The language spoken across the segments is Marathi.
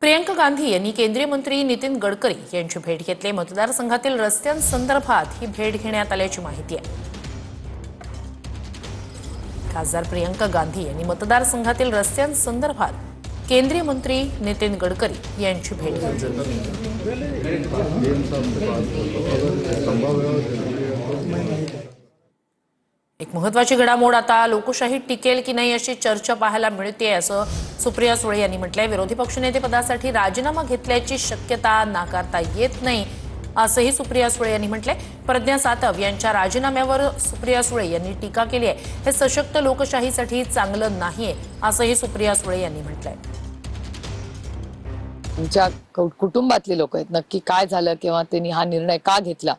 प्रियंका गांधी यांनी केंद्रीय मंत्री नितीन गडकरी यांची भेट घेतली। मतदारसंघातील रस्त्यांसंदर्भात ही भेट घेण्यात आल्याची माहिती आहे। खासदार प्रियंका गांधी यांनी मतदारसंघातील रस्त्यांसंदर्भात केंद्रीय मंत्री नितीन गडकरी यांची भेट घेतली। एक महत्त्वाची घडामोड आता लोकशाही टिकेल की नाही अशी चर्चा पाहायला मिळते असं सुप्रिया सुळे यांनी म्हटलंय। विरोधी पक्षनेते पदासाठी राजीनामा घेतल्याची शक्यता नाकारता येत नाही असंही सुप्रिया सुळे यांनी म्हटलंय। प्रज्ञा सातव यांच्या राजीनाम्यावर सुप्रिया सुळे यांनी टीका केली आहे। हे सशक्त लोकशाहीसाठी चांगलं नाहीये असंही सुप्रिया सुळे यांनी म्हटलंय। तुमच्या कुटुंबातले लोक आहेत, नक्की काय झालं किंवा त्यांनी हा निर्णय का घेतला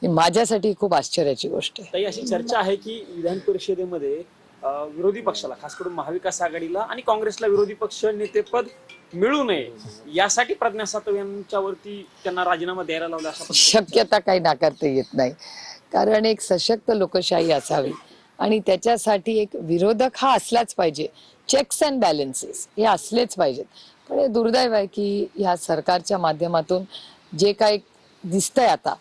ही माझ्यासाठी खूप आश्चर्याची गोष्ट आहे। ताई, अशी चर्चा आहे की विधान परिषदेमध्ये विरोधी पक्षाला, खास करून महाविकास आघाडीला आणि काँग्रेसला विरोधी पक्ष नेतेपद मिळू नये यासाठी प्रज्ञा सातव यांच्यावरती त्यांना राजीनामा द्यायला लावला असं शक्यता काही नाकारता येत नाही, कारण एक सशक्त लोकशाही असावी आणि त्याच्यासाठी एक विरोधक हा असलाच पाहिजे। चेक्स अँड बॅलन्सेस हे असलेच पाहिजेत। पण हे दुर्दैव आहे की या सरकारच्या माध्यमातून जे काही दिसतंय आता,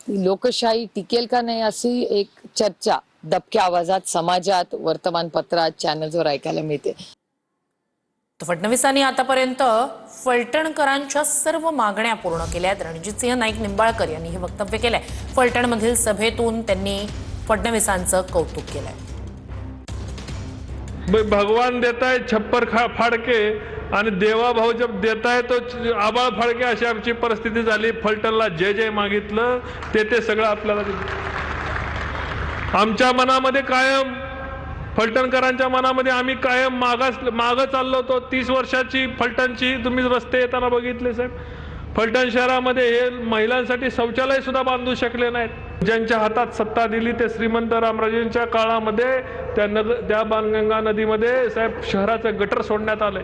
लोकशाही टिकेल का नाही अशी एक चर्चा दबक्या आवाजात समाजात, वर्तमानपत्रात, चॅनल्सवर ऐकायला मिळते। फडणवीसांनी आतापर्यंत फलटणकरांच्या सर्व मागण्या पूर्ण केल्या आहेत। रणजितसिंह नाईक निंबाळकर यांनी हे वक्तव्य केलंय। फलटणमधील सभेतून त्यांनी फडणवीसांचं कौतुक केलंय। भगवान देता है छप्पर फाड़के आणि देवा भाऊ जब देता है तो आबाळ फाडके अशी आमची परिस्थिती झाली। फलटणला जे जे मागितलं ते सगळं आपल्याला आमच्या मनामध्ये कायम, फलटणकरांच्या मनामध्ये आम्ही कायम मागं चाललो होतो। 30 वर्षाची फलटणची तुम्ही रस्ते येताना बघितले साहेब। फलटण शहरामध्ये हे महिलांसाठी शौचालय सुद्धा बांधू शकले नाहीत। ज्यांच्या हातात सत्ता दिली ते श्रीमंत रामराजेंच्या काळामध्ये त्या बाणगंगा नदीमध्ये साहेब शहराचं गटर सोडण्यात आलंय।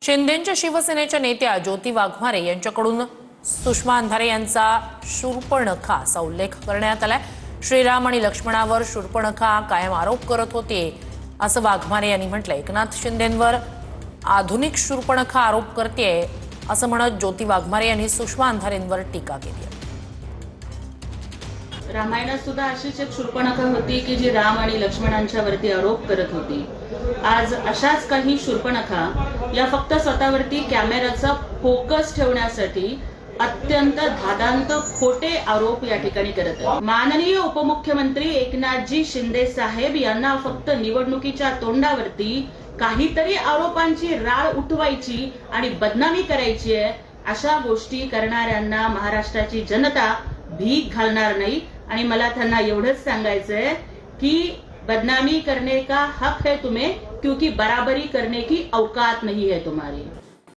शिंदेच्या शिवसेनेच्या नेत्या ज्योती वाघमारे यांच्याकडून सुषमा अंधारे यांचा शूर्पणखा असा उल्लेख करण्यात आलाय। श्रीराम आणि लक्ष्मणावर शूर्पणखा कायम आरोप करत होते असं वाघमारे यांनी म्हटलंय। एकनाथ शिंदेंवर आधुनिक शूर्पणखा आरोप करतेय असं म्हणत ज्योती वाघमारे यांनी सुषमा अंधारेंवर टीका केली आहे। रामायणात सुद्धा अशीच एक शूर्पणखा होती की जी राम आणि लक्ष्मणांच्या वरती आरोप करत होती। आज अशाच काही शूर्पणखा या फक्त स्वतःवरती कॅमेराचा फोकस ठेवण्यासाठी अत्यंत धादांत खोटे आरोप या ठिकाणी करत आहेत। माननीय उपमुख्यमंत्री एकनाथजी शिंदे साहेब यांना फक्त निवडणुकीच्या तोंडावरती काहीतरी आरोपांची राळ उठवायची आणि बदनामी करायची आहे। अशा गोष्टी करणाऱ्यांना महाराष्ट्राची जनता भीक घालणार नाही आणि मला त्यांना एवढंच सांगायचंय की बदनामी करने का हक है तुम्हें, क्योंकि बराबरी करने की औकात नहीं है तुम्हारी।